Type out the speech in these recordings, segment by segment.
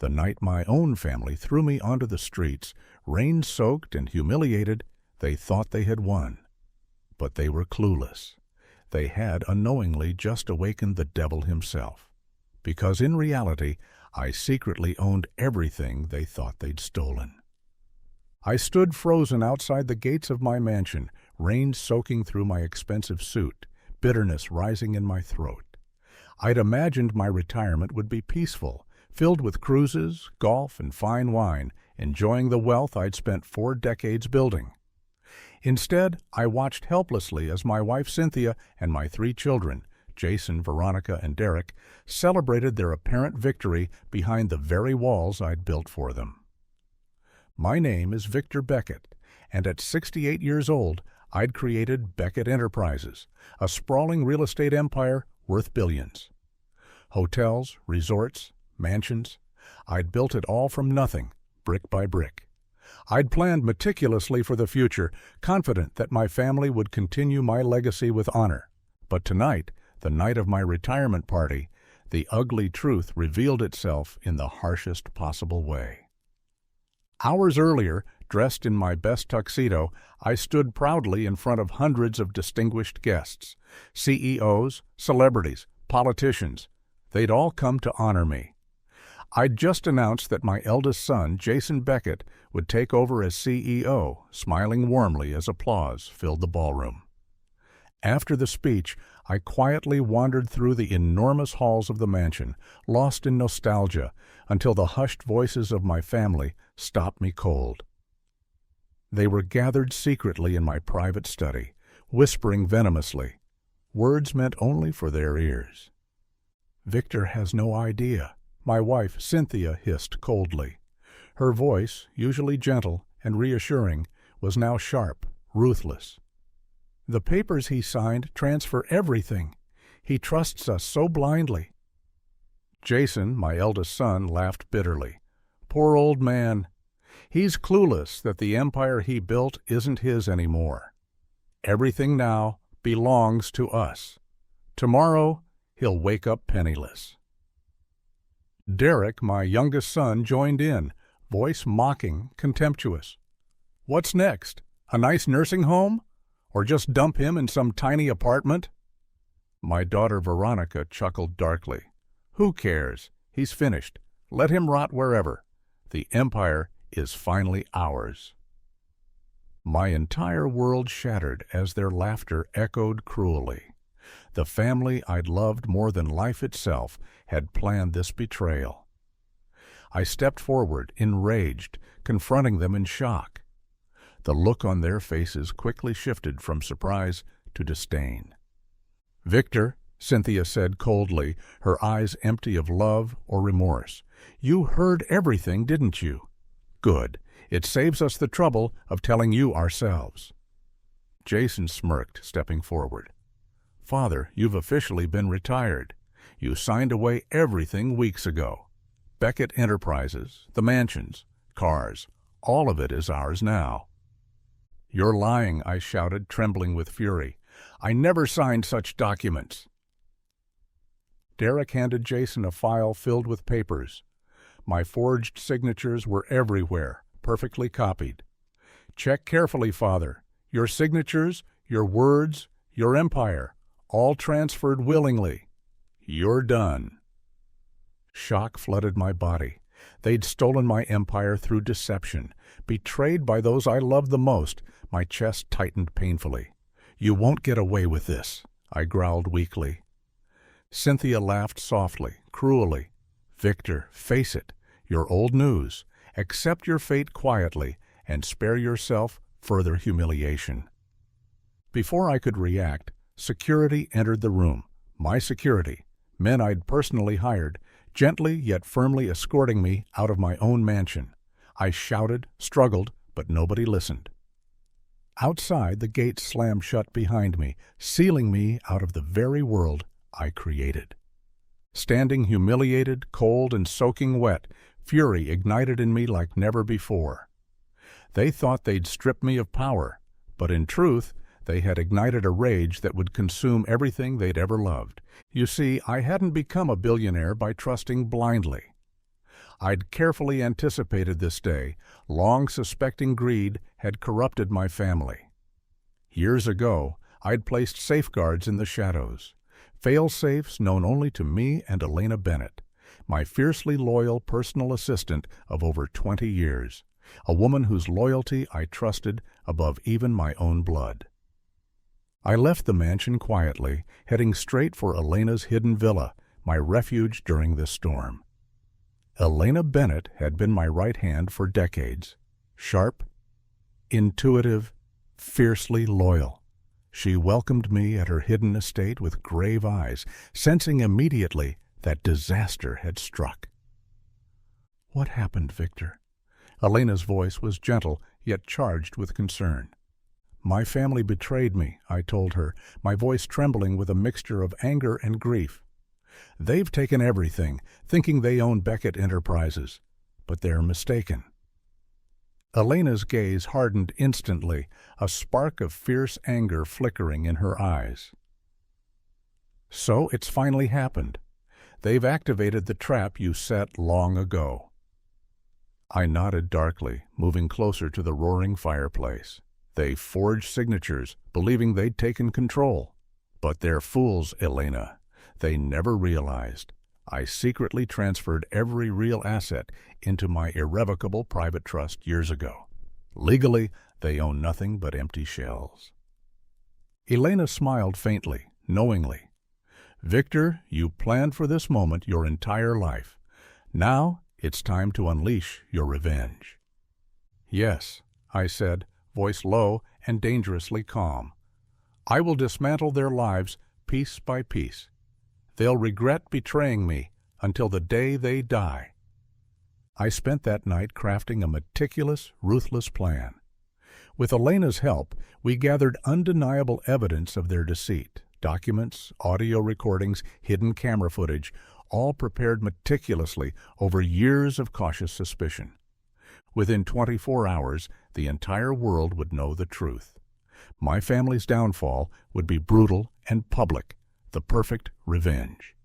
The night my own family threw me onto the streets, rain-soaked and humiliated, they thought they had won. But they were clueless. They had unknowingly just awakened the devil himself, because in reality I secretly owned everything they thought they'd stolen. I stood frozen outside the gates of my mansion, rain soaking through my expensive suit, bitterness rising in my throat. I'd imagined my retirement would be peaceful, filled with cruises, golf, and fine wine, enjoying the wealth I'd spent 4 decades building. Instead, I watched helplessly as my wife Cynthia and my 3 children, Jason, Veronica, and Derek, celebrated their apparent victory behind the very walls I'd built for them. My name is Victor Beckett, and at 68 years old, I'd created Beckett Enterprises, a sprawling real estate empire worth billions. Hotels, resorts, mansions, I'd built it all from nothing, brick by brick. I'd planned meticulously for the future, confident that my family would continue my legacy with honor. But tonight, the night of my retirement party, the ugly truth revealed itself in the harshest possible way. Hours earlier, dressed in my best tuxedo, I stood proudly in front of hundreds of distinguished guests, CEOs, celebrities, politicians. They'd all come to honor me. I'd just announced that my eldest son, Jason Beckett, would take over as CEO, smiling warmly as applause filled the ballroom. After the speech, I quietly wandered through the enormous halls of the mansion, lost in nostalgia, until the hushed voices of my family stopped me cold. They were gathered secretly in my private study, whispering venomously, words meant only for their ears. "Victor has no idea," my wife Cynthia hissed coldly. Her voice, usually gentle and reassuring, was now sharp, ruthless. "The papers he signed transfer everything. He trusts us so blindly." Jason, my eldest son, laughed bitterly. "Poor old man. He's clueless that the empire he built isn't his anymore. Everything now belongs to us. Tomorrow, he'll wake up penniless." Derek, my youngest son, joined in, voice mocking, contemptuous. "What's next? A nice nursing home? Or just dump him in some tiny apartment?" My daughter Veronica chuckled darkly. "Who cares? He's finished. Let him rot wherever. The empire is finally ours." My entire world shattered as their laughter echoed cruelly. The family I'd loved more than life itself had planned this betrayal. I stepped forward, enraged, confronting them in shock. The look on their faces quickly shifted from surprise to disdain. "Victor," Cynthia said coldly, her eyes empty of love or remorse, "you heard everything, didn't you? Good. It saves us the trouble of telling you ourselves." Jason smirked, stepping forward. "Father, you've officially been retired. You signed away everything weeks ago. Beckett Enterprises, the mansions, cars, all of it is ours now." "You're lying," I shouted, trembling with fury. "I never signed such documents." Derek handed Jason a file filled with papers. My forged signatures were everywhere, perfectly copied. "Check carefully, Father. Your signatures, your words, your empire, all transferred willingly. You're done." Shock flooded my body. They'd stolen my empire through deception. Betrayed by those I loved the most, my chest tightened painfully. "You won't get away with this," I growled weakly. Cynthia laughed softly, cruelly. "Victor, face it. You're old news. Accept your fate quietly and spare yourself further humiliation." Before I could react, security entered the room. My security, men I'd personally hired, gently yet firmly escorting me out of my own mansion. I shouted, struggled, but nobody listened. Outside, the gates slammed shut behind me, sealing me out of the very world I created. Standing humiliated, cold, and soaking wet, fury ignited in me like never before. They thought they'd stripped me of power, but in truth, they had ignited a rage that would consume everything they'd ever loved. You see, I hadn't become a billionaire by trusting blindly. I'd carefully anticipated this day, long suspecting greed had corrupted my family. Years ago, I'd placed safeguards in the shadows, fail-safes known only to me and Elena Bennett, my fiercely loyal personal assistant of over 20 years, a woman whose loyalty I trusted above even my own blood. I left the mansion quietly, heading straight for Elena's hidden villa, my refuge during this storm. Elena Bennett had been my right hand for decades. Sharp, intuitive, fiercely loyal. She welcomed me at her hidden estate with grave eyes, sensing immediately that disaster had struck. "What happened, Victor?" Elena's voice was gentle, yet charged with concern. "My family betrayed me," I told her, my voice trembling with a mixture of anger and grief. "They've taken everything, thinking they own Beckett Enterprises, but they're mistaken." Elena's gaze hardened instantly, a spark of fierce anger flickering in her eyes. "So it's finally happened. They've activated the trap you set long ago." I nodded darkly, moving closer to the roaring fireplace. They forged signatures, believing they'd taken control. But they're fools, Elena. They never realized I secretly transferred every real asset into my irrevocable private trust years ago. Legally, they own nothing but empty shells. Elena smiled faintly, knowingly. "Victor, you planned for this moment your entire life. Now it's time to unleash your revenge." "Yes," I said, voice low and dangerously calm. "I will dismantle their lives piece by piece. They'll regret betraying me until the day they die." I spent that night crafting a meticulous, ruthless plan. With Elena's help, we gathered undeniable evidence of their deceit. Documents, audio recordings, hidden camera footage, all prepared meticulously over years of cautious suspicion. Within 24 hours, the entire world would know the truth. My family's downfall would be brutal and public, the perfect revenge.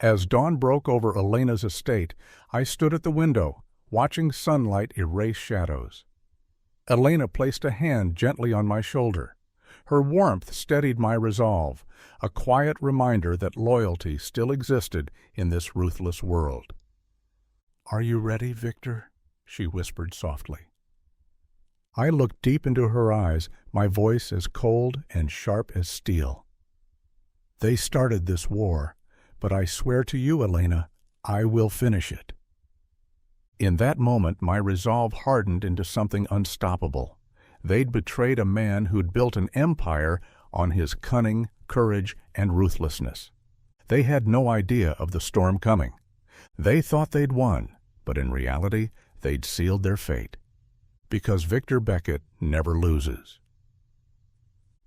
As dawn broke over Elena's estate, I stood at the window, watching sunlight erase shadows. Elena placed a hand gently on my shoulder. Her warmth steadied my resolve, a quiet reminder that loyalty still existed in this ruthless world. "Are you ready, Victor?" she whispered softly. I looked deep into her eyes, my voice as cold and sharp as steel. "They started this war, but I swear to you, Elena, I will finish it." In that moment, my resolve hardened into something unstoppable. They'd betrayed a man who'd built an empire on his cunning, courage, and ruthlessness. They had no idea of the storm coming. They thought they'd won, but in reality, they'd sealed their fate. Because Victor Beckett never loses.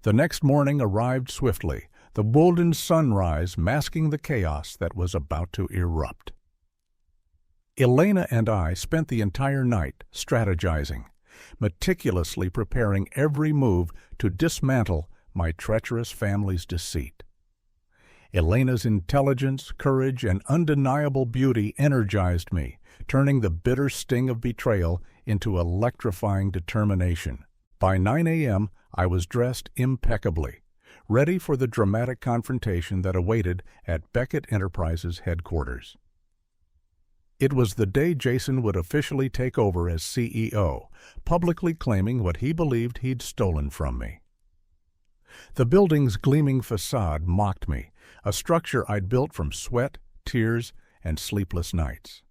The next morning arrived swiftly, the golden sunrise masking the chaos that was about to erupt. Elena and I spent the entire night strategizing, meticulously preparing every move to dismantle my treacherous family's deceit. Elena's intelligence, courage, and undeniable beauty energized me, turning the bitter sting of betrayal into electrifying determination. By 9 a.m., I was dressed impeccably, ready for the dramatic confrontation that awaited at Beckett Enterprises headquarters. It was the day Jason would officially take over as CEO, publicly claiming what he believed he'd stolen from me. The building's gleaming facade mocked me, a structure I'd built from sweat, tears, and sleepless nights.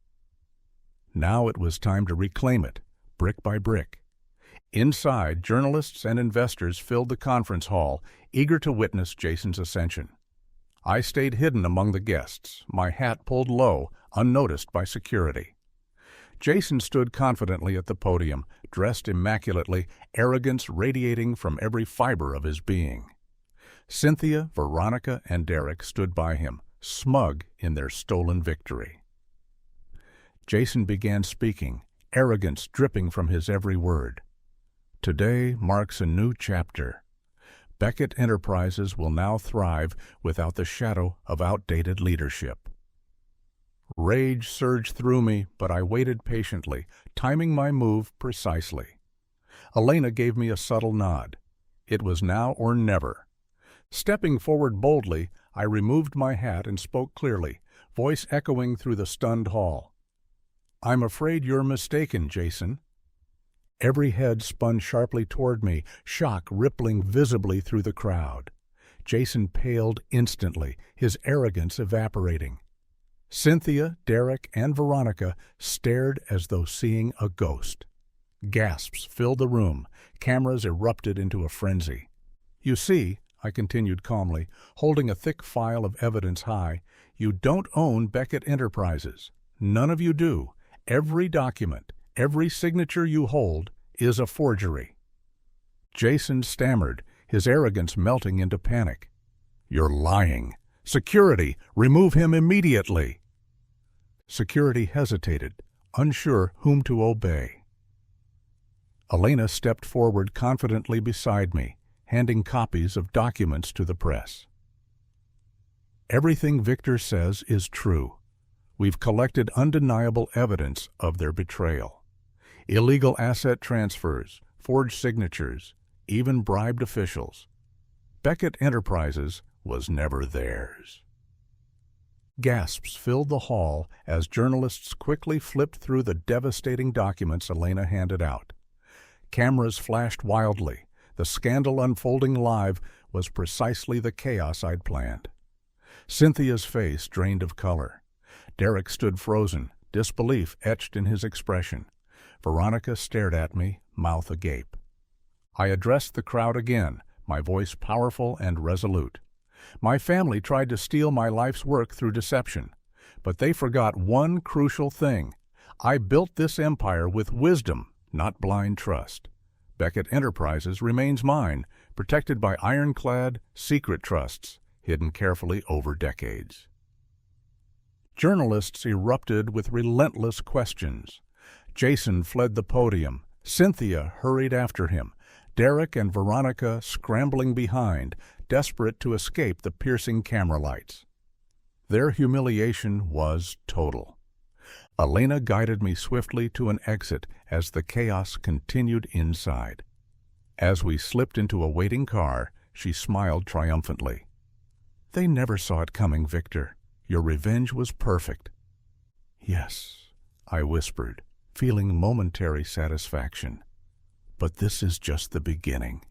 Now it was time to reclaim it, brick by brick. Inside, journalists and investors filled the conference hall, eager to witness Jason's ascension. I stayed hidden among the guests, my hat pulled low, unnoticed by security. Jason stood confidently at the podium, dressed immaculately, arrogance radiating from every fiber of his being. Cynthia, Veronica, and Derek stood by him, smug in their stolen victory. Jason began speaking, arrogance dripping from his every word. "Today marks a new chapter. Beckett Enterprises will now thrive without the shadow of outdated leadership. Rage surged through me, but I waited patiently, timing my move precisely. Elena gave me a subtle nod. It was now or never. Stepping forward boldly, I removed my hat and spoke clearly, voice echoing through the stunned hall. "I'm afraid you're mistaken, Jason." Every head spun sharply toward me, shock rippling visibly through the crowd. Jason paled instantly, his arrogance evaporating. Cynthia, Derek, and Veronica stared as though seeing a ghost. Gasps filled the room. Cameras erupted into a frenzy. "You see," I continued calmly, holding a thick file of evidence high, "you don't own Beckett Enterprises. None of you do. Every document, every signature you hold, is a forgery." Jason stammered, his arrogance melting into panic. "You're lying. Security, remove him immediately." Security hesitated, unsure whom to obey. Elena stepped forward confidently beside me, handing copies of documents to the press. "Everything Victor says is true. We've collected undeniable evidence of their betrayal. Illegal asset transfers, forged signatures, even bribed officials. Beckett Enterprises was never theirs." Gasps filled the hall as journalists quickly flipped through the devastating documents Elena handed out. Cameras flashed wildly. The scandal unfolding live was precisely the chaos I'd planned. Cynthia's face drained of color. Derek stood frozen, disbelief etched in his expression. Veronica stared at me, mouth agape. I addressed the crowd again, my voice powerful and resolute. "My family tried to steal my life's work through deception, but they forgot one crucial thing. I built this empire with wisdom, not blind trust. Beckett Enterprises remains mine, protected by ironclad, secret trusts, hidden carefully over decades." Journalists erupted with relentless questions. Jason fled the podium. Cynthia hurried after him. Derek and Veronica scrambling behind, desperate to escape the piercing camera lights. Their humiliation was total. Elena guided me swiftly to an exit as the chaos continued inside. As we slipped into a waiting car, she smiled triumphantly. "They never saw it coming, Victor. Your revenge was perfect." "Yes," I whispered, feeling momentary satisfaction. "But this is just the beginning.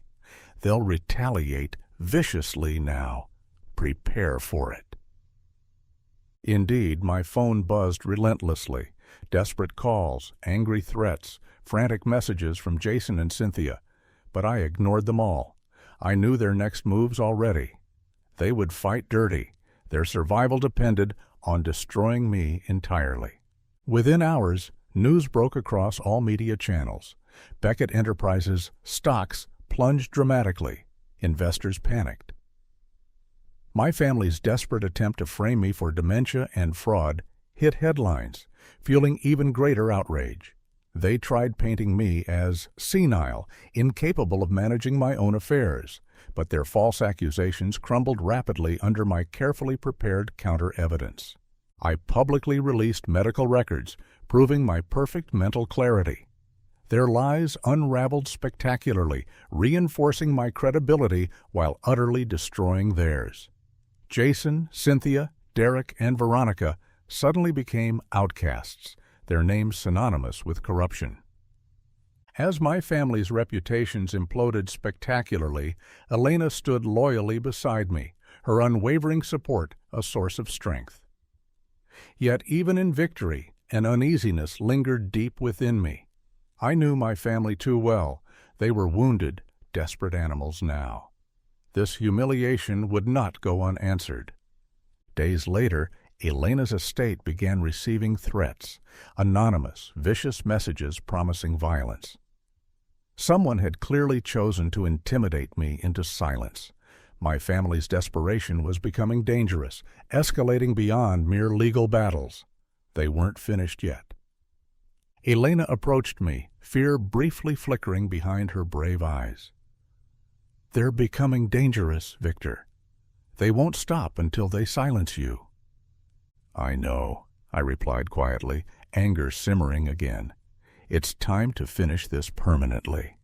They'll retaliate viciously now. Prepare for it." Indeed, my phone buzzed relentlessly. Desperate calls, angry threats, frantic messages from Jason and Cynthia. But I ignored them all. I knew their next moves already. They would fight dirty. Their survival depended on destroying me entirely. Within hours, news broke across all media channels. Beckett Enterprises' stocks plunged dramatically. Investors panicked. My family's desperate attempt to frame me for dementia and fraud hit headlines, fueling even greater outrage. They tried painting me as senile, incapable of managing my own affairs, but their false accusations crumbled rapidly under my carefully prepared counter-evidence. I publicly released medical records, proving my perfect mental clarity. Their lies unraveled spectacularly, reinforcing my credibility while utterly destroying theirs. Jason, Cynthia, Derek, and Veronica suddenly became outcasts, their names synonymous with corruption. As my family's reputations imploded spectacularly, Elena stood loyally beside me, her unwavering support a source of strength. Yet even in victory, an uneasiness lingered deep within me. I knew my family too well. They were wounded, desperate animals now. This humiliation would not go unanswered. Days later, Elena's estate began receiving threats, anonymous, vicious messages promising violence. Someone had clearly chosen to intimidate me into silence. My family's desperation was becoming dangerous, escalating beyond mere legal battles. They weren't finished yet. Elena approached me, fear briefly flickering behind her brave eyes. "They're becoming dangerous, Victor. They won't stop until they silence you." "I know," I replied quietly, anger simmering again. It's time to finish this permanently.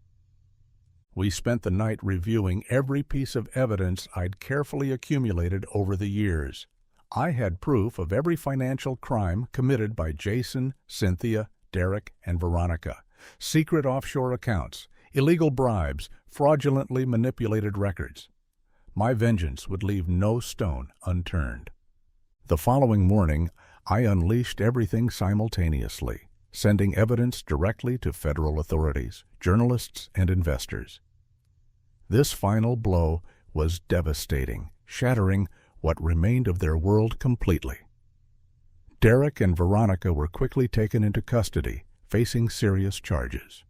We spent the night reviewing every piece of evidence I'd carefully accumulated over the years. I had proof of every financial crime committed by Jason, Cynthia, Derek, and Veronica, secret offshore accounts, illegal bribes, fraudulently manipulated records. My vengeance would leave no stone unturned. The following morning, I unleashed everything simultaneously, sending evidence directly to federal authorities, journalists, and investors. This final blow was devastating, shattering what remained of their world completely. Derek and Veronica were quickly taken into custody, facing serious charges.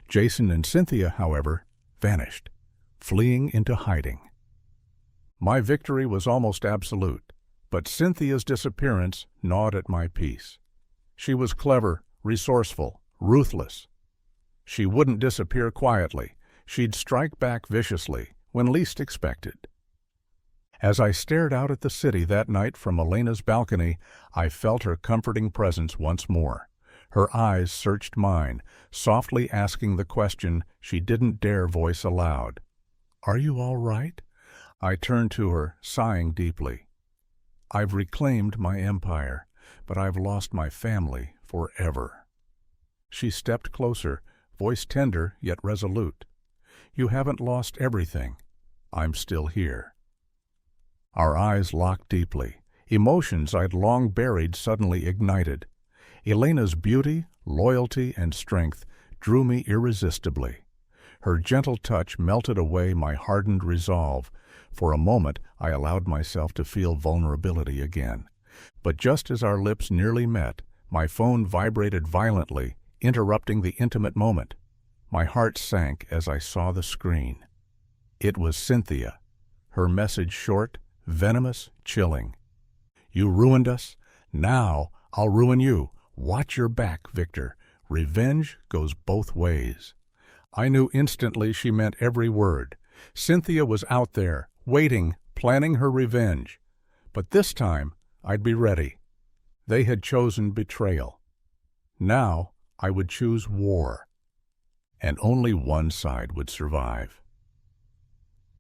Jason and Cynthia, however, vanished, fleeing into hiding. My victory was almost absolute, but Cynthia's disappearance gnawed at my peace. She was clever, resourceful, ruthless. She wouldn't disappear quietly. She'd strike back viciously when least expected. As I stared out at the city that night from Elena's balcony, I felt her comforting presence once more. Her eyes searched mine, softly asking the question she didn't dare voice aloud. "Are you all right?" I turned to her, sighing deeply. "I've reclaimed my empire, but I've lost my family forever." She stepped closer, voice tender yet resolute. "You haven't lost everything. I'm still here." Our eyes locked deeply. Emotions I'd long buried suddenly ignited. Elena's beauty, loyalty, and strength drew me irresistibly. Her gentle touch melted away my hardened resolve. For a moment, I allowed myself to feel vulnerability again. But just as our lips nearly met, my phone vibrated violently, interrupting the intimate moment. My heart sank as I saw the screen. It was Cynthia. Her message short, venomous, chilling. "You ruined us. Now I'll ruin you. Watch your back, Victor. Revenge goes both ways." I knew instantly she meant every word. Cynthia was out there, waiting, planning her revenge. But this time, I'd be ready. They had chosen betrayal. Now, I would choose war. And only one side would survive.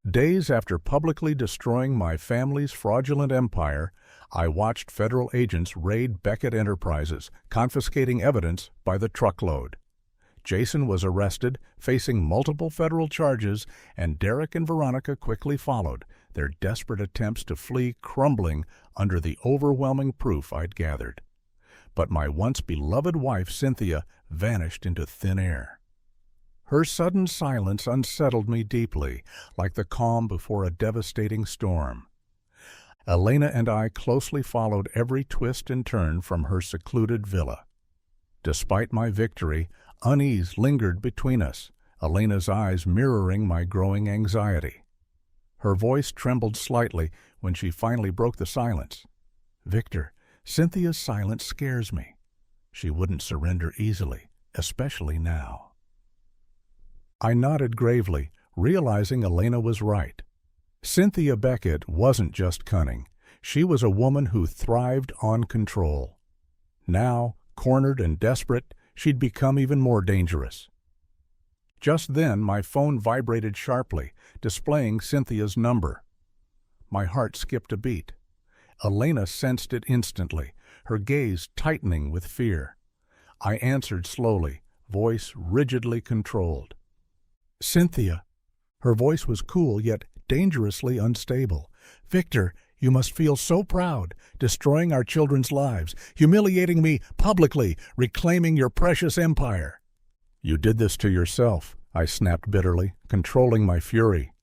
Days after publicly destroying my family's fraudulent empire, I watched federal agents raid Beckett Enterprises, confiscating evidence by the truckload. Jason was arrested, facing multiple federal charges, and Derek and Veronica quickly followed, their desperate attempts to flee crumbling under the overwhelming proof I'd gathered. But my once beloved wife, Cynthia, vanished into thin air. Her sudden silence unsettled me deeply, like the calm before a devastating storm. Elena and I closely followed every twist and turn from her secluded villa. Despite my victory, unease lingered between us, Elena's eyes mirroring my growing anxiety. Her voice trembled slightly when she finally broke the silence. "Victor, Cynthia's silence scares me. She wouldn't surrender easily, especially now." I nodded gravely, realizing Elena was right. Cynthia Beckett wasn't just cunning. She was a woman who thrived on control. Now, cornered and desperate, she'd become even more dangerous. Just then, my phone vibrated sharply, displaying Cynthia's number. My heart skipped a beat. Elena sensed it instantly, her gaze tightening with fear. I answered slowly, voice rigidly controlled. "Cynthia." Her voice was cool yet dangerously unstable. "Victor, you must feel so proud, destroying our children's lives, humiliating me publicly, reclaiming your precious empire." "You did this to yourself," I snapped bitterly, controlling my fury.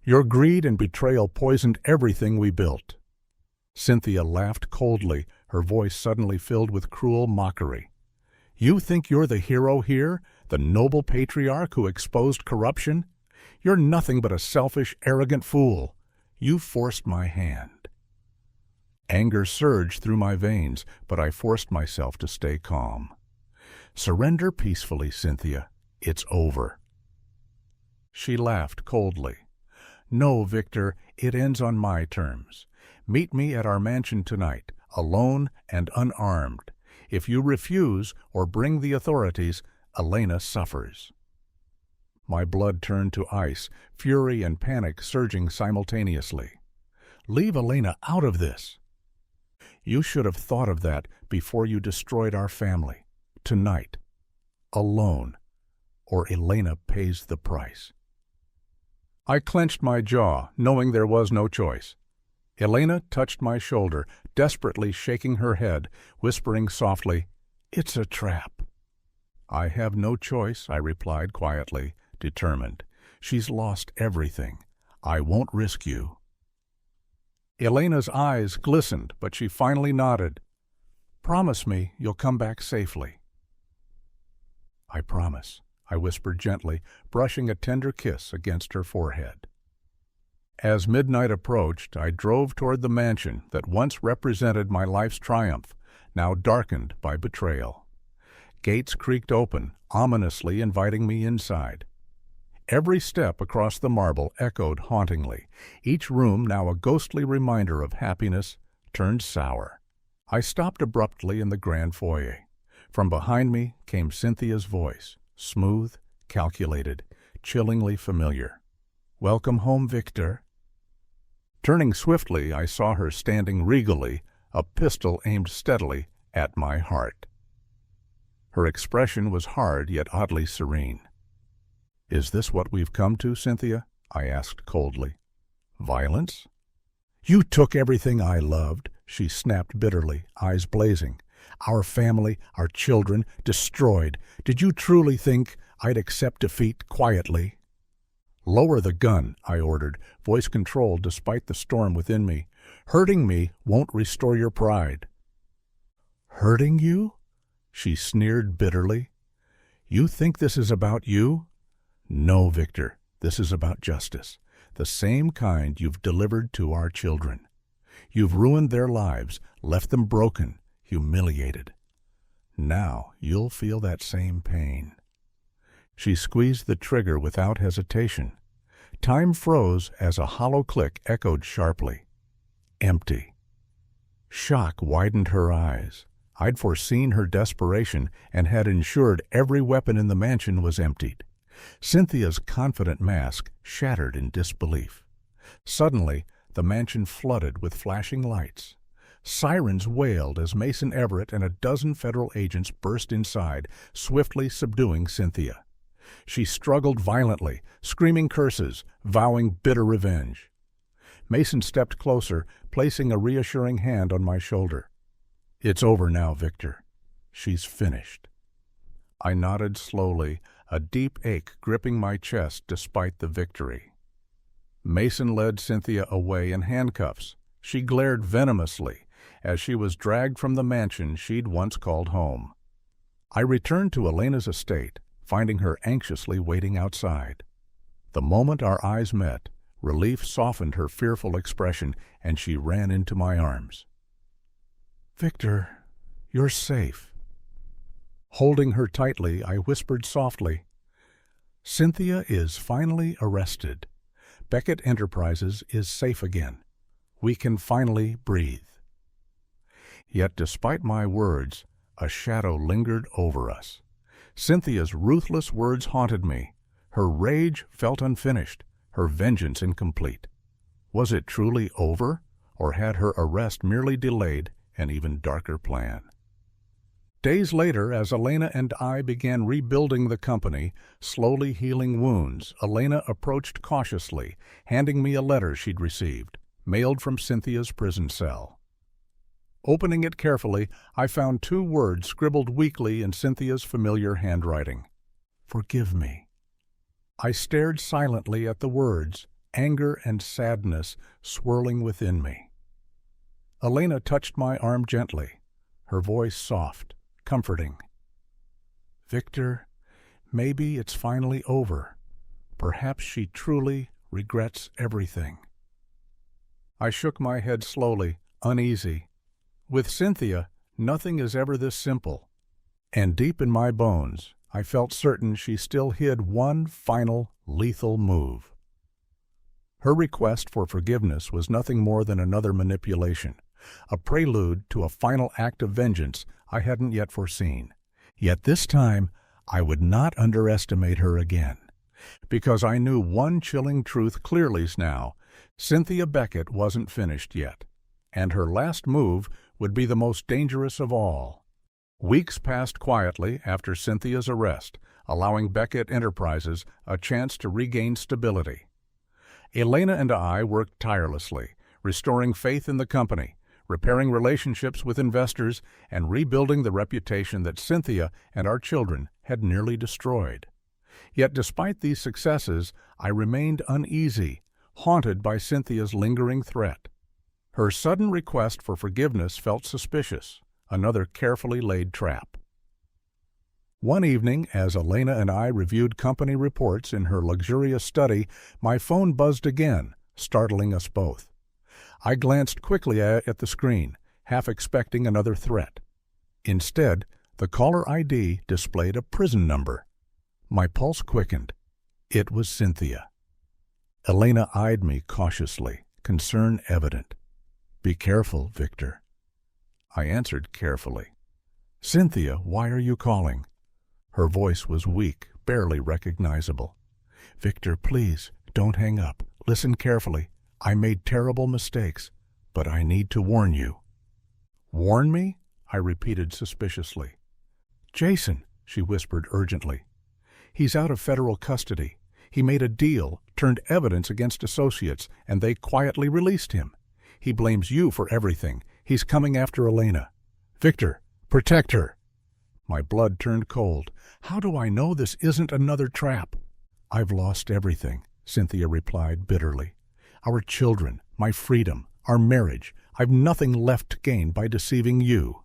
"Your greed and betrayal poisoned everything we built." Cynthia laughed coldly, her voice suddenly filled with cruel mockery. "You think you're the hero here, the noble patriarch who exposed corruption? You're nothing but a selfish, arrogant fool. You forced my hand." Anger surged through my veins, but I forced myself to stay calm. "Surrender peacefully, Cynthia. It's over." She laughed coldly. "No, Victor, it ends on my terms. Meet me at our mansion tonight. alone and unarmed. If you refuse or bring the authorities, Elena suffers." My blood turned to ice, fury and panic surging simultaneously. "Leave Elena out of this." "You should have thought of that before you destroyed our family. Tonight. Alone. Or Elena pays the price." I clenched my jaw, knowing there was no choice. Elena touched my shoulder, desperately shaking her head, whispering softly, "It's a trap." "I have no choice," I replied quietly, determined. "She's lost everything. I won't risk you." Elena's eyes glistened, but she finally nodded. "Promise me you'll come back safely." "I promise," I whispered gently, brushing a tender kiss against her forehead. As midnight approached, I drove toward the mansion that once represented my life's triumph, now darkened by betrayal. Gates creaked open, ominously inviting me inside. Every step across the marble echoed hauntingly, each room now a ghostly reminder of happiness turned sour. I stopped abruptly in the grand foyer. From behind me came Cynthia's voice, smooth, calculated, chillingly familiar. "Welcome home, Victor." Turning swiftly, I saw her standing regally, a pistol aimed steadily at my heart. Her expression was hard yet oddly serene. "Is this what we've come to, Cynthia?" I asked coldly. "Violence?" "You took everything I loved," she snapped bitterly, eyes blazing. "Our family, our children, destroyed. Did you truly think I'd accept defeat quietly?" "Lower the gun," I ordered, voice controlled despite the storm within me. "Hurting me won't restore your pride." "Hurting you?" she sneered bitterly. "You think this is about you? No, Victor, this is about justice, the same kind you've delivered to our children. You've ruined their lives, left them broken, humiliated. Now you'll feel that same pain." She squeezed the trigger without hesitation. Time froze as a hollow click echoed sharply. Empty. Shock widened her eyes. I'd foreseen her desperation and had ensured every weapon in the mansion was emptied. Cynthia's confident mask shattered in disbelief. Suddenly, the mansion flooded with flashing lights. Sirens wailed as Mason Everett and a dozen federal agents burst inside, swiftly subduing Cynthia. She struggled violently, screaming curses, vowing bitter revenge. Mason stepped closer, placing a reassuring hand on my shoulder. "It's over now, Victor. She's finished." I nodded slowly, a deep ache gripping my chest despite the victory. Mason led Cynthia away in handcuffs. She glared venomously as she was dragged from the mansion she'd once called home. I returned to Elena's estate, finding her anxiously waiting outside. The moment our eyes met, relief softened her fearful expression, and she ran into my arms. "Victor, you're safe." Holding her tightly, I whispered softly, "Cynthia is finally arrested. Beckett Enterprises is safe again. We can finally breathe." Yet despite my words, a shadow lingered over us. Cynthia's ruthless words haunted me. Her rage felt unfinished, her vengeance incomplete. Was it truly over, or had her arrest merely delayed an even darker plan? Days later, as Elena and I began rebuilding the company, slowly healing wounds, Elena approached cautiously, handing me a letter she'd received, mailed from Cynthia's prison cell. Opening it carefully, I found 2 words scribbled weakly in Cynthia's familiar handwriting. "Forgive me." I stared silently at the words, anger and sadness swirling within me. Elena touched my arm gently, her voice soft, comforting. "Victor, maybe it's finally over. Perhaps she truly regrets everything." I shook my head slowly, uneasy. With Cynthia, nothing is ever this simple. And deep in my bones, I felt certain she still hid one final, lethal move. Her request for forgiveness was nothing more than another manipulation, a prelude to a final act of vengeance I hadn't yet foreseen. Yet this time, I would not underestimate her again, because I knew one chilling truth clearly now. Cynthia Beckett wasn't finished yet, and her last move would be the most dangerous of all. Weeks passed quietly after Cynthia's arrest, allowing Beckett Enterprises a chance to regain stability. Elena and I worked tirelessly, restoring faith in the company, repairing relationships with investors, and rebuilding the reputation that Cynthia and our children had nearly destroyed. Yet despite these successes, I remained uneasy, haunted by Cynthia's lingering threat. Her sudden request for forgiveness felt suspicious, another carefully laid trap. One evening, as Elena and I reviewed company reports in her luxurious study, my phone buzzed again, startling us both. I glanced quickly at the screen, half expecting another threat. Instead, the caller ID displayed a prison number. My pulse quickened. It was Cynthia. Elena eyed me cautiously, concern evident. "Be careful, Victor." I answered carefully. "Cynthia, why are you calling?" Her voice was weak, barely recognizable. "Victor, please, don't hang up. Listen carefully. I made terrible mistakes, but I need to warn you." "Warn me?" I repeated suspiciously. "Jason," she whispered urgently. "He's out of federal custody. He made a deal, turned evidence against associates, and they quietly released him. He blames you for everything. He's coming after Elena. Victor, protect her." My blood turned cold. How do I know this isn't another trap? "I've lost everything," Cynthia replied bitterly. "Our children, my freedom, our marriage. I've nothing left to gain by deceiving you."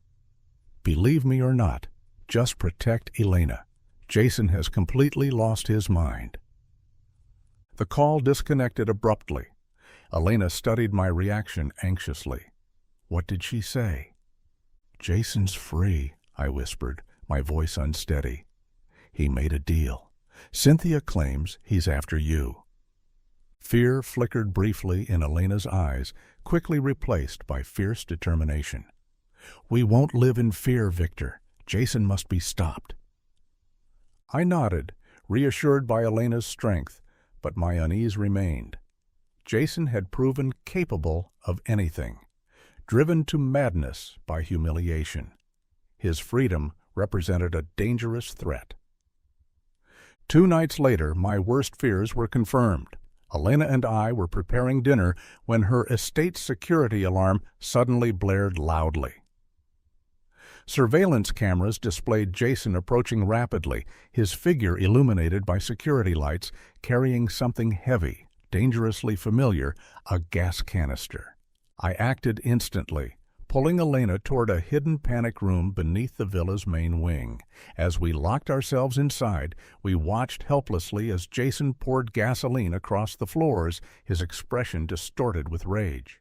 "Believe me or not, just protect Elena. Jason has completely lost his mind." The call disconnected abruptly. Elena studied my reaction anxiously. What did she say? "Jason's free," I whispered, my voice unsteady. "He made a deal. Cynthia claims he's after you." Fear flickered briefly in Elena's eyes, quickly replaced by fierce determination. "We won't live in fear, Victor. Jason must be stopped." I nodded, reassured by Elena's strength, but my unease remained. Jason had proven capable of anything, driven to madness by humiliation. His freedom represented a dangerous threat. 2 nights later, my worst fears were confirmed. Elena and I were preparing dinner when her estate's security alarm suddenly blared loudly. Surveillance cameras displayed Jason approaching rapidly, his figure illuminated by security lights, carrying something heavy, dangerously familiar, a gas canister. I acted instantly, pulling Elena toward a hidden panic room beneath the villa's main wing. As we locked ourselves inside, we watched helplessly as Jason poured gasoline across the floors, his expression distorted with rage.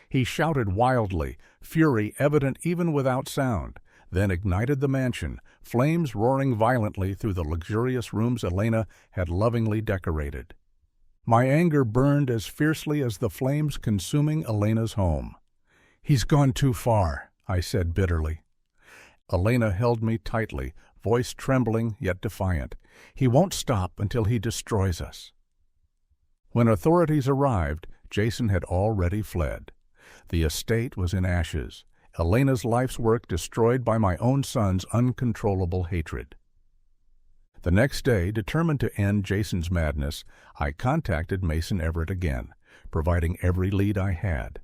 He shouted wildly, fury evident even without sound, then ignited the mansion, flames roaring violently through the luxurious rooms Elena had lovingly decorated. My anger burned as fiercely as the flames consuming Elena's home. "He's gone too far," I said bitterly. Elena held me tightly, voice trembling yet defiant. "He won't stop until he destroys us." When authorities arrived, Jason had already fled. The estate was in ashes, Elena's life's work destroyed by my own son's uncontrollable hatred. The next day, determined to end Jason's madness, I contacted Mason Everett again, providing every lead I had.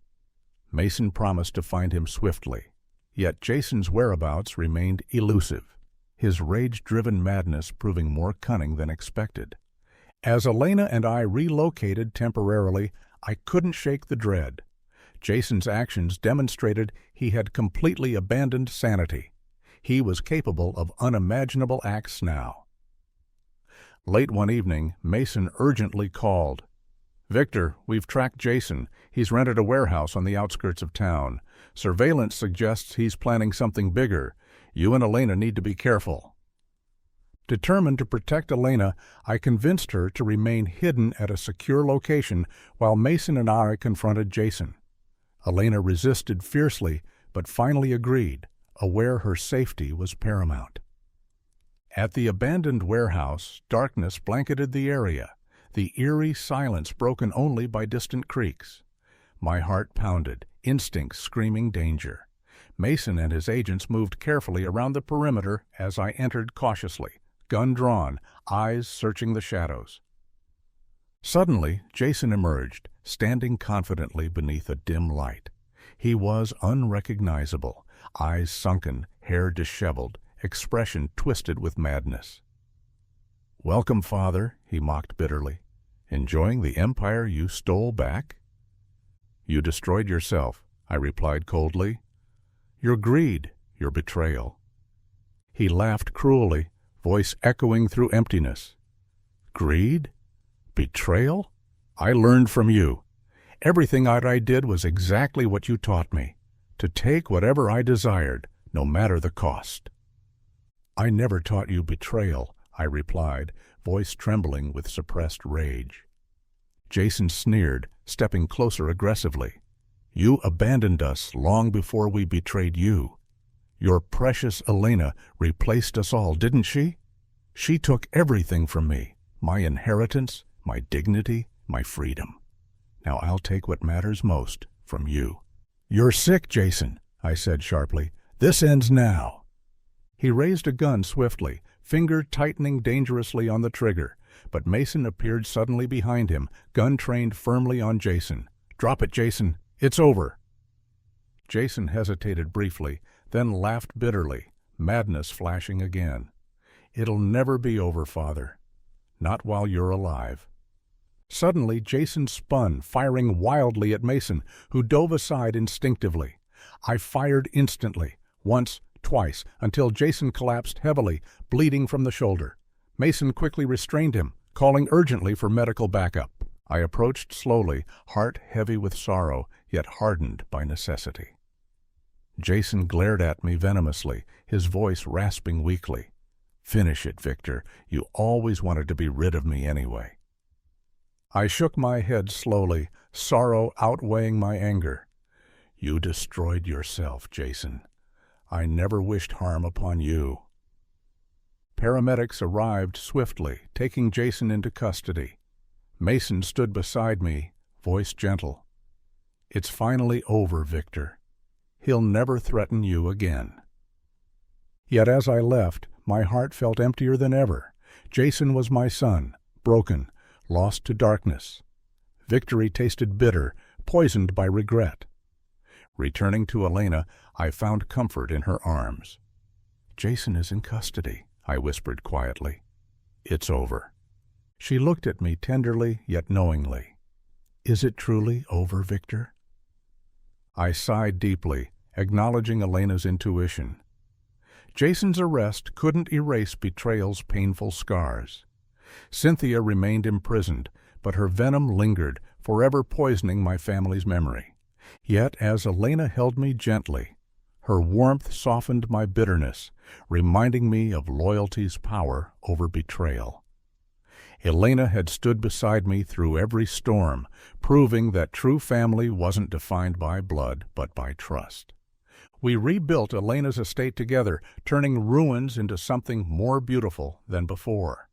Mason promised to find him swiftly, yet Jason's whereabouts remained elusive, his rage-driven madness proving more cunning than expected. As Elena and I relocated temporarily, I couldn't shake the dread. Jason's actions demonstrated he had completely abandoned sanity. He was capable of unimaginable acts now. Late one evening, Mason urgently called. "Victor, we've tracked Jason. He's rented a warehouse on the outskirts of town. Surveillance suggests he's planning something bigger. You and Elena need to be careful." Determined to protect Elena, I convinced her to remain hidden at a secure location while Mason and I confronted Jason. Elena resisted fiercely, but finally agreed, aware her safety was paramount. At the abandoned warehouse, darkness blanketed the area, the eerie silence broken only by distant creaks. My heart pounded, instincts screaming danger. Mason and his agents moved carefully around the perimeter as I entered cautiously, gun drawn, eyes searching the shadows. Suddenly, Jason emerged, standing confidently beneath a dim light. He was unrecognizable, eyes sunken, hair disheveled, expression twisted with madness. "Welcome, Father," he mocked bitterly. "Enjoying the empire you stole back?" "You destroyed yourself," I replied coldly. "Your greed, your betrayal." He laughed cruelly, voice echoing through emptiness. "Greed? Betrayal? I learned from you. Everything I did was exactly what you taught me, to take whatever I desired, no matter the cost." "I never taught you betrayal," I replied, voice trembling with suppressed rage. Jason sneered, stepping closer aggressively. "You abandoned us long before we betrayed you. Your precious Elena replaced us all, didn't she? She took everything from me, my inheritance, my dignity, my freedom. Now I'll take what matters most from you." "You're sick, Jason," I said sharply. "This ends now." He raised a gun swiftly, finger tightening dangerously on the trigger, but Mason appeared suddenly behind him, gun trained firmly on Jason. "Drop it, Jason. It's over." Jason hesitated briefly, then laughed bitterly, madness flashing again. "It'll never be over, Father. Not while you're alive." Suddenly, Jason spun, firing wildly at Mason, who dove aside instinctively. I fired instantly, once, twice, until Jason collapsed heavily, bleeding from the shoulder. Mason quickly restrained him, calling urgently for medical backup. I approached slowly, heart heavy with sorrow, yet hardened by necessity. Jason glared at me venomously, his voice rasping weakly. "Finish it, Victor. You always wanted to be rid of me anyway." I shook my head slowly, sorrow outweighing my anger. "You destroyed yourself, Jason. I never wished harm upon you." Paramedics arrived swiftly, taking Jason into custody. Mason stood beside me, voice gentle. "It's finally over, Victor. He'll never threaten you again." Yet as I left, my heart felt emptier than ever. Jason was my son, broken, lost to darkness. Victory tasted bitter, poisoned by regret. Returning to Elena, I found comfort in her arms. "Jason is in custody," I whispered quietly. "It's over." She looked at me tenderly yet knowingly. "Is it truly over, Victor?" I sighed deeply, acknowledging Elena's intuition. Jason's arrest couldn't erase betrayal's painful scars. Cynthia remained imprisoned, but her venom lingered, forever poisoning my family's memory. Yet as Elena held me gently, her warmth softened my bitterness, reminding me of loyalty's power over betrayal. Elena had stood beside me through every storm, proving that true family wasn't defined by blood, but by trust. We rebuilt Elena's estate together, turning ruins into something more beautiful than before.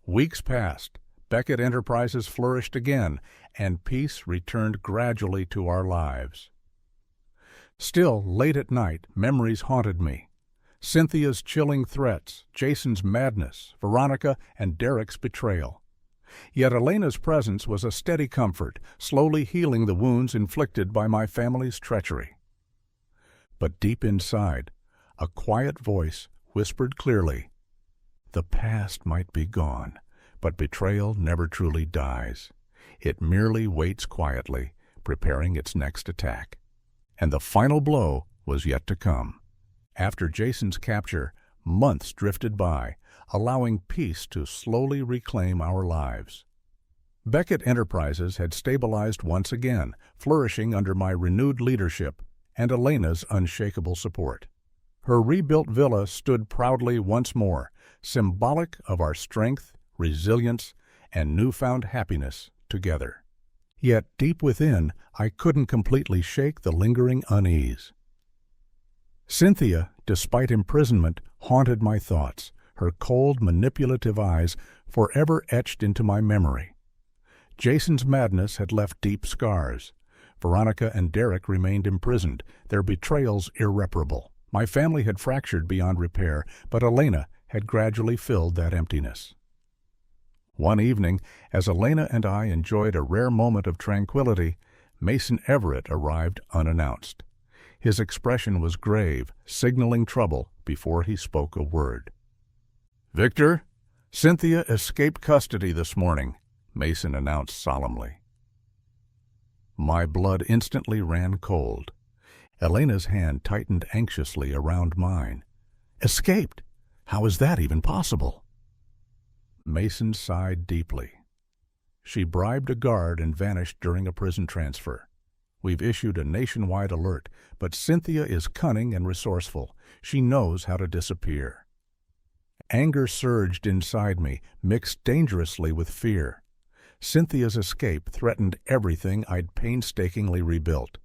Weeks passed, Beckett Enterprises flourished again, and peace returned gradually to our lives. Still, late at night, memories haunted me. Cynthia's chilling threats, Jason's madness, Veronica and Derek's betrayal. Yet Elena's presence was a steady comfort, slowly healing the wounds inflicted by my family's treachery. But deep inside, a quiet voice whispered clearly, "The past might be gone, but betrayal never truly dies. It merely waits quietly, preparing its next attack." And the final blow was yet to come. After Jason's capture, months drifted by, allowing peace to slowly reclaim our lives. Beckett Enterprises had stabilized once again, flourishing under my renewed leadership and Elena's unshakable support. Her rebuilt villa stood proudly once more, symbolic of our strength, resilience, and newfound happiness together. Yet deep within, I couldn't completely shake the lingering unease. Cynthia, despite imprisonment, haunted my thoughts, her cold, manipulative eyes forever etched into my memory. Jason's madness had left deep scars. Veronica and Derek remained imprisoned, their betrayals irreparable. My family had fractured beyond repair, but Elena had gradually filled that emptiness. One evening, as Elena and I enjoyed a rare moment of tranquility, Mason Everett arrived unannounced. His expression was grave, signaling trouble before he spoke a word. "Victor, Cynthia escaped custody this morning," Mason announced solemnly. My blood instantly ran cold. Elena's hand tightened anxiously around mine. "Escaped? How is that even possible?" Mason sighed deeply. "She bribed a guard and vanished during a prison transfer. We've issued a nationwide alert, but Cynthia is cunning and resourceful. She knows how to disappear." Anger surged inside me, mixed dangerously with fear. Cynthia's escape threatened everything I'd painstakingly rebuilt.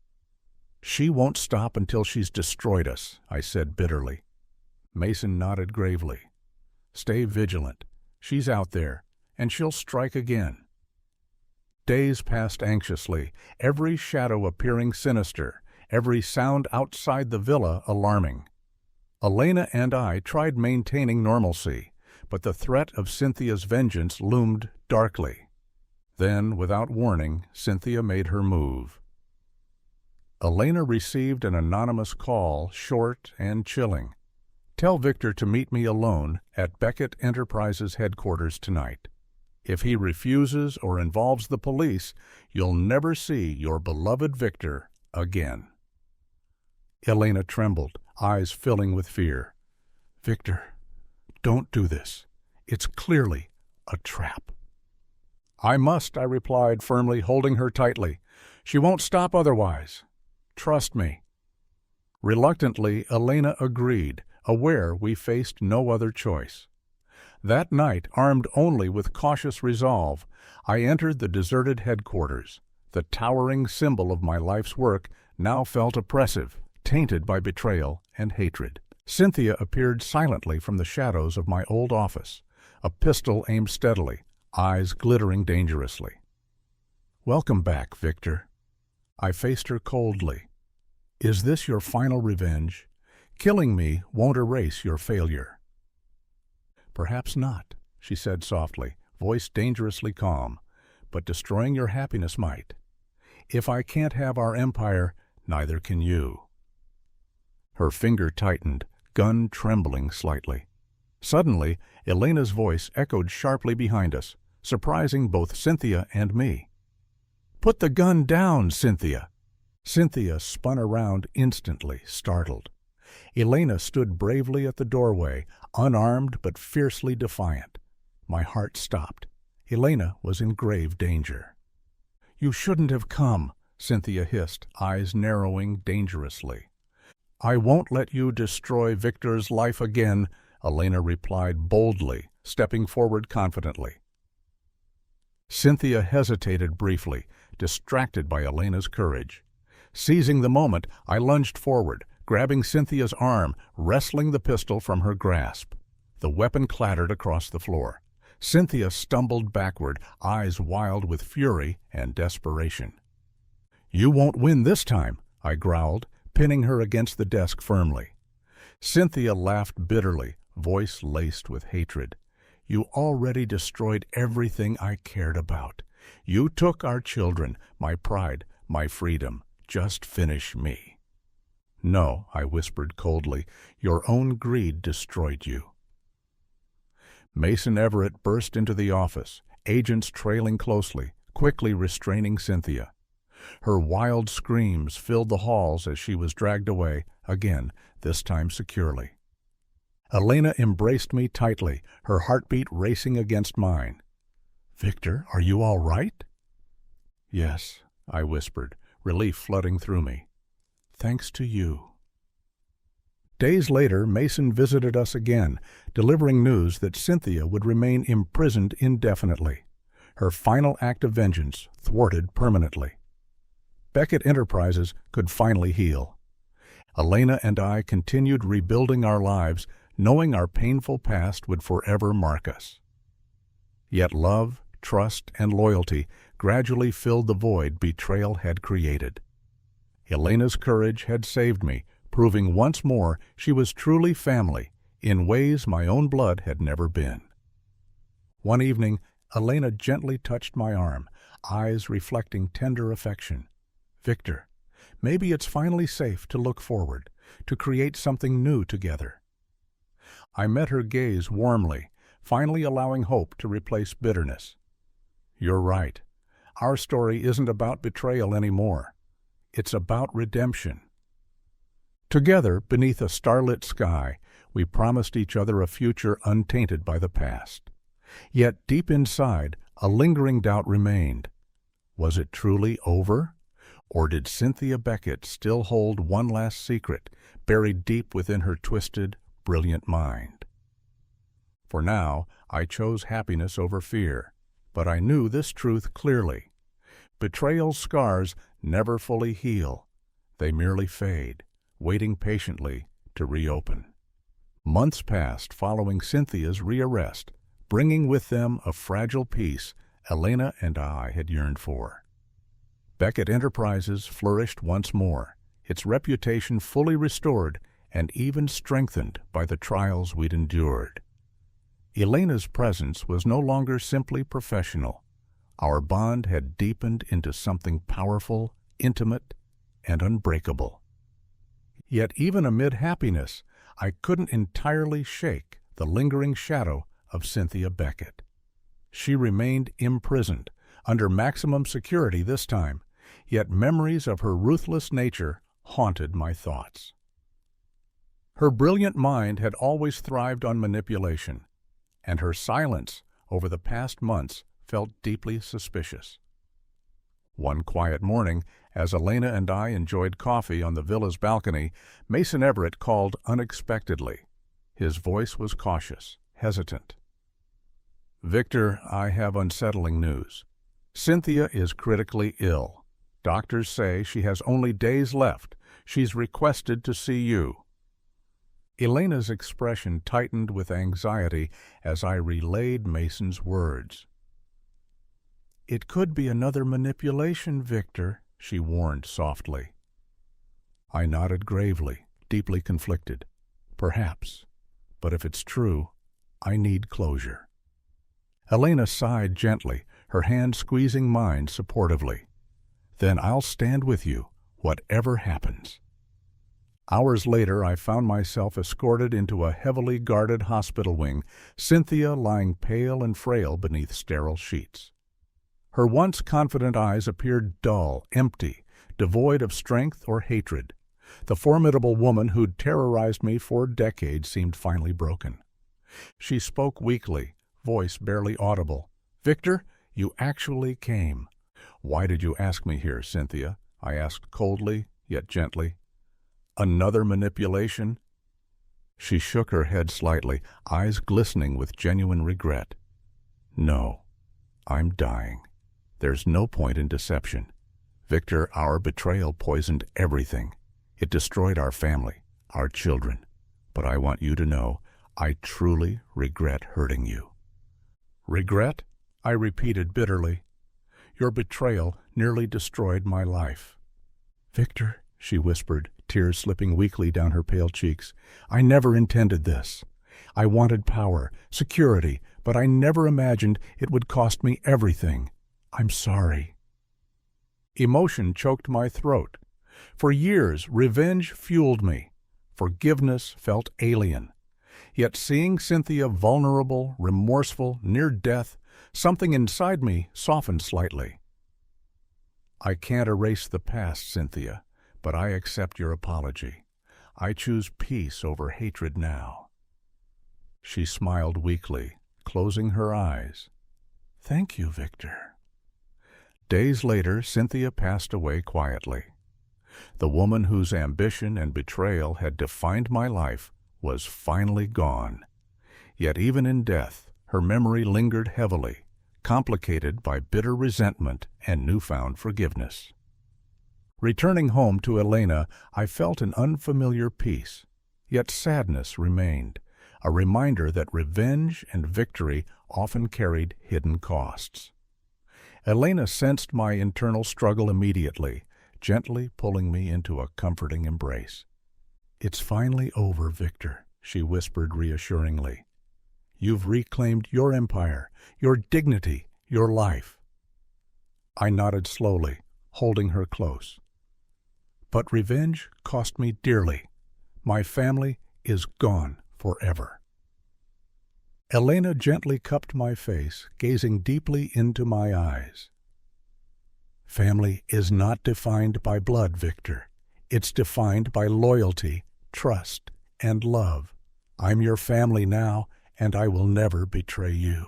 "She won't stop until she's destroyed us," I said bitterly. Mason nodded gravely. "Stay vigilant. She's out there, and she'll strike again." Days passed anxiously, every shadow appearing sinister, every sound outside the villa alarming. Elena and I tried maintaining normalcy, but the threat of Cynthia's vengeance loomed darkly. Then, without warning, Cynthia made her move. Elena received an anonymous call, short and chilling. "Tell Victor to meet me alone at Beckett Enterprises headquarters tonight. If he refuses or involves the police, you'll never see your beloved Victor again." Elena trembled, eyes filling with fear. "Victor, don't do this. It's clearly a trap." "I must," I replied firmly, holding her tightly. "She won't stop otherwise. Trust me." Reluctantly, Elena agreed, aware we faced no other choice. That night, armed only with cautious resolve, I entered the deserted headquarters. The towering symbol of my life's work now felt oppressive, tainted by betrayal and hatred. Cynthia appeared silently from the shadows of my old office, a pistol aimed steadily, eyes glittering dangerously. "Welcome back, Victor." I faced her coldly. "Is this your final revenge? Killing me won't erase your failure." "Perhaps not," she said softly, voice dangerously calm, "but destroying your happiness might. If I can't have our empire, neither can you." Her finger tightened, gun trembling slightly. Suddenly, Elena's voice echoed sharply behind us, surprising both Cynthia and me. "Put the gun down, Cynthia!" Cynthia spun around instantly, startled. Elena stood bravely at the doorway, unarmed but fiercely defiant. My heart stopped. Elena was in grave danger. "You shouldn't have come," Cynthia hissed, eyes narrowing dangerously. "I won't let you destroy Victor's life again," Elena replied boldly, stepping forward confidently. Cynthia hesitated briefly, distracted by Elena's courage. Seizing the moment, I lunged forward, grabbing Cynthia's arm, wresting the pistol from her grasp. The weapon clattered across the floor. Cynthia stumbled backward, eyes wild with fury and desperation. "You won't win this time," I growled, pinning her against the desk firmly. Cynthia laughed bitterly, voice laced with hatred. "You already destroyed everything I cared about. You took our children, my pride, my freedom. Just finish me." "No," I whispered coldly, "your own greed destroyed you." Mason Everett burst into the office, agents trailing closely, quickly restraining Cynthia. Her wild screams filled the halls as she was dragged away, again, this time securely. Elena embraced me tightly, her heartbeat racing against mine. "Victor, are you all right?" "Yes," I whispered, relief flooding through me. "Thanks to you." Days later, Mason visited us again, delivering news that Cynthia would remain imprisoned indefinitely. her final act of vengeance thwarted permanently. Beckett Enterprises could finally heal. Elena and I continued rebuilding our lives, knowing our painful past would forever mark us. Yet love, trust, and loyalty gradually filled the void betrayal had created. Elena's courage had saved me, proving once more she was truly family, in ways my own blood had never been. One evening, Elena gently touched my arm, eyes reflecting tender affection. "Victor, maybe it's finally safe to look forward, to create something new together." I met her gaze warmly, finally allowing hope to replace bitterness. "You're right. Our story isn't about betrayal anymore. It's about redemption." Together, beneath a starlit sky, we promised each other a future untainted by the past. Yet deep inside, a lingering doubt remained. Was it truly over? Or did Cynthia Beckett still hold one last secret, buried deep within her twisted, brilliant mind? For now, I chose happiness over fear, but I knew this truth clearly. Betrayal's scars never fully heal. They merely fade, waiting patiently to reopen. Months passed following Cynthia's rearrest, bringing with them a fragile peace Elena and I had yearned for. Beckett Enterprises flourished once more, its reputation fully restored and even strengthened by the trials we'd endured. Elena's presence was no longer simply professional. Our bond had deepened into something powerful, intimate, and unbreakable. Yet even amid happiness, I couldn't entirely shake the lingering shadow of Cynthia Beckett. She remained imprisoned, under maximum security this time, yet memories of her ruthless nature haunted my thoughts. Her brilliant mind had always thrived on manipulation, and her silence over the past months felt deeply suspicious. One quiet morning, as Elena and I enjoyed coffee on the villa's balcony, Mason Everett called unexpectedly. His voice was cautious, hesitant. "Victor, I have unsettling news. Cynthia is critically ill. Doctors say she has only days left. She's requested to see you." Elena's expression tightened with anxiety as I relayed Mason's words. "It could be another manipulation, Victor," she warned softly. I nodded gravely, deeply conflicted. Perhaps, but if it's true, I need closure. Elena sighed gently, her hand squeezing mine supportively. "Then I'll stand with you, whatever happens." Hours later, I found myself escorted into a heavily guarded hospital wing, Cynthia lying pale and frail beneath sterile sheets. Her once confident eyes appeared dull, empty, devoid of strength or hatred. The formidable woman who'd terrorized me for decades seemed finally broken. She spoke weakly, voice barely audible. "Victor, you actually came." "Why did you ask me here, Cynthia?" I asked coldly, yet gently. "Another manipulation?" She shook her head slightly, eyes glistening with genuine regret. "No, I'm dying. There's no point in deception. Victor, our betrayal poisoned everything. It destroyed our family, our children. But I want you to know, I truly regret hurting you." "Regret?" I repeated bitterly. "Your betrayal nearly destroyed my life." "Victor," she whispered, tears slipping weakly down her pale cheeks, "I never intended this. I wanted power, security, but I never imagined it would cost me everything. I'm sorry." Emotion choked my throat. For years, revenge fueled me. Forgiveness felt alien. Yet seeing Cynthia vulnerable, remorseful, near death, something inside me softened slightly. "I can't erase the past, Cynthia, but I accept your apology. I choose peace over hatred now." She smiled weakly, closing her eyes. "Thank you, Victor." Days later, Cynthia passed away quietly. The woman whose ambition and betrayal had defined my life was finally gone. Yet even in death, her memory lingered heavily, complicated by bitter resentment and newfound forgiveness. Returning home to Elena, I felt an unfamiliar peace, yet sadness remained, a reminder that revenge and victory often carried hidden costs. Elena sensed my internal struggle immediately, gently pulling me into a comforting embrace. "It's finally over, Victor," she whispered reassuringly. "You've reclaimed your empire, your dignity, your life." I nodded slowly, holding her close. "But revenge cost me dearly. My family is gone forever." Elena gently cupped my face, gazing deeply into my eyes. "Family is not defined by blood, Victor. It's defined by loyalty, trust, and love. I'm your family now, and I will never betray you."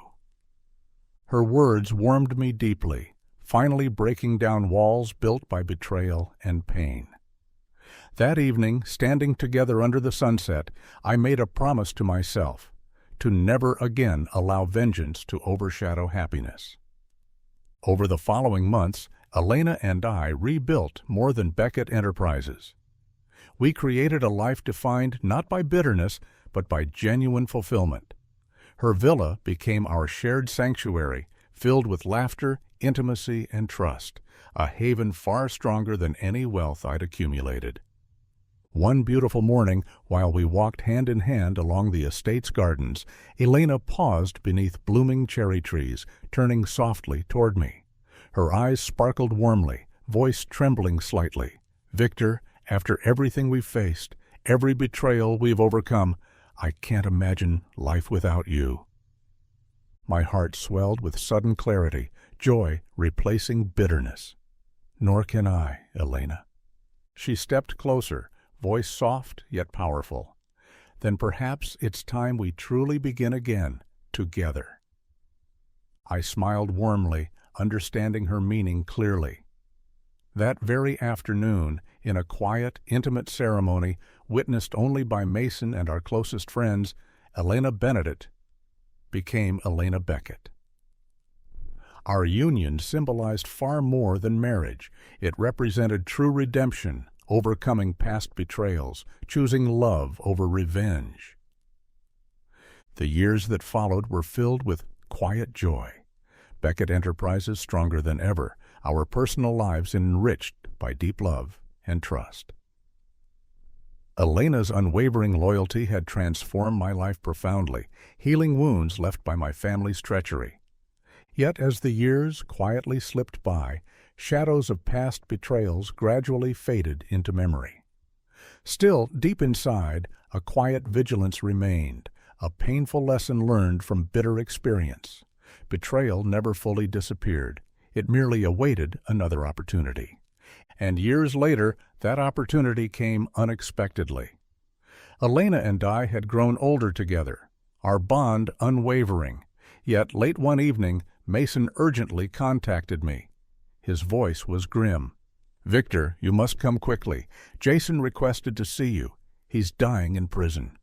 Her words warmed me deeply, finally breaking down walls built by betrayal and pain. That evening, standing together under the sunset, I made a promise to myself to never again allow vengeance to overshadow happiness. Over the following months, Elena and I rebuilt More Than Beckett Enterprises. We created a life defined not by bitterness, but by genuine fulfillment. Her villa became our shared sanctuary, filled with laughter, intimacy, and trust, a haven far stronger than any wealth I'd accumulated. One beautiful morning, while we walked hand in hand along the estate's gardens, Elena paused beneath blooming cherry trees, turning softly toward me. Her eyes sparkled warmly, voice trembling slightly. "Victor, after everything we've faced, every betrayal we've overcome, I can't imagine life without you." My heart swelled with sudden clarity, joy replacing bitterness. "Nor can I, Elena." She stepped closer, voice soft yet powerful. "Then perhaps it's time we truly begin again, together." I smiled warmly, understanding her meaning clearly. That very afternoon, in a quiet, intimate ceremony, witnessed only by Mason and our closest friends, Elena Benedict became Elena Beckett. Our union symbolized far more than marriage. It represented true redemption, overcoming past betrayals, choosing love over revenge. The years that followed were filled with quiet joy. Beckett Enterprises stronger than ever, our personal lives enriched by deep love and trust. Elena's unwavering loyalty had transformed my life profoundly, healing wounds left by my family's treachery. Yet as the years quietly slipped by, shadows of past betrayals gradually faded into memory. Still, deep inside, a quiet vigilance remained, a painful lesson learned from bitter experience. Betrayal never fully disappeared. It merely awaited another opportunity. And years later, that opportunity came unexpectedly. Elena and I had grown older together, our bond unwavering. Yet late one evening, Mason urgently contacted me. His voice was grim. "Victor, you must come quickly. Jason requested to see you. He's dying in prison."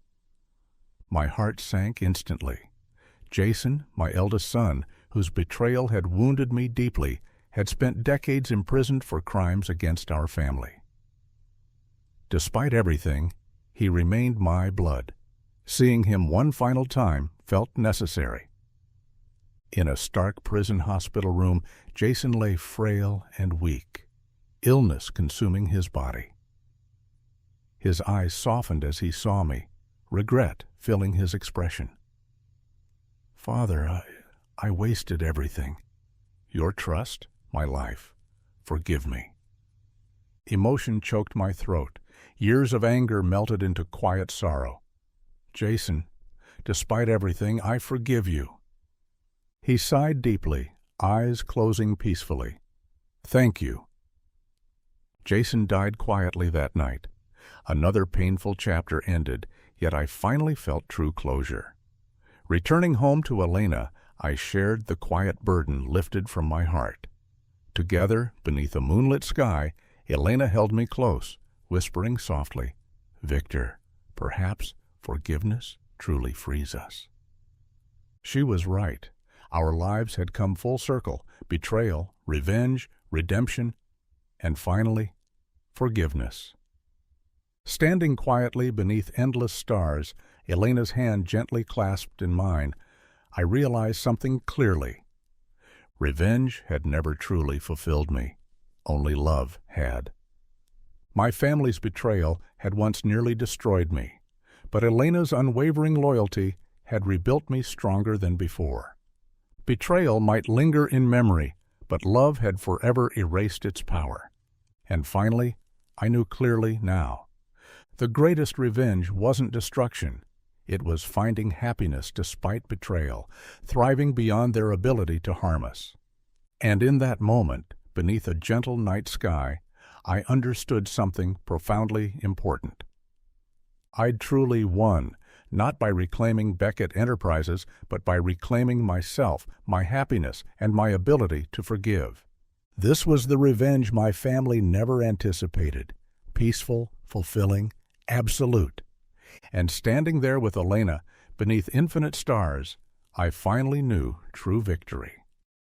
My heart sank instantly. Jason, my eldest son, whose betrayal had wounded me deeply, had spent decades imprisoned for crimes against our family. Despite everything, he remained my blood. Seeing him one final time felt necessary. In a stark prison hospital room, Jason lay frail and weak, illness consuming his body. His eyes softened as he saw me, regret filling his expression. "Father, I wasted everything. Your trust, my life. Forgive me." Emotion choked my throat. Years of anger melted into quiet sorrow. "Jason, despite everything, I forgive you." He sighed deeply, eyes closing peacefully. "Thank you." Jason died quietly that night. Another painful chapter ended, yet I finally felt true closure. Returning home to Elena, I shared the quiet burden lifted from my heart. Together, beneath a moonlit sky, Elena held me close, whispering softly, "Victor, perhaps forgiveness truly frees us." She was right. Our lives had come full circle: betrayal, revenge, redemption, and finally, forgiveness. Standing quietly beneath endless stars, Elena's hand gently clasped in mine, I realized something clearly. Revenge had never truly fulfilled me. Only love had. My family's betrayal had once nearly destroyed me, but Elena's unwavering loyalty had rebuilt me stronger than before. Betrayal might linger in memory, but love had forever erased its power. And finally, I knew clearly now. The greatest revenge wasn't destruction. It was finding happiness despite betrayal, thriving beyond their ability to harm us. And in that moment, beneath a gentle night sky, I understood something profoundly important. I'd truly won, not by reclaiming Beckett Enterprises, but by reclaiming myself, my happiness, and my ability to forgive. This was the revenge my family never anticipated: peaceful, fulfilling, absolute. And standing there with Elena, beneath infinite stars, I finally knew true victory.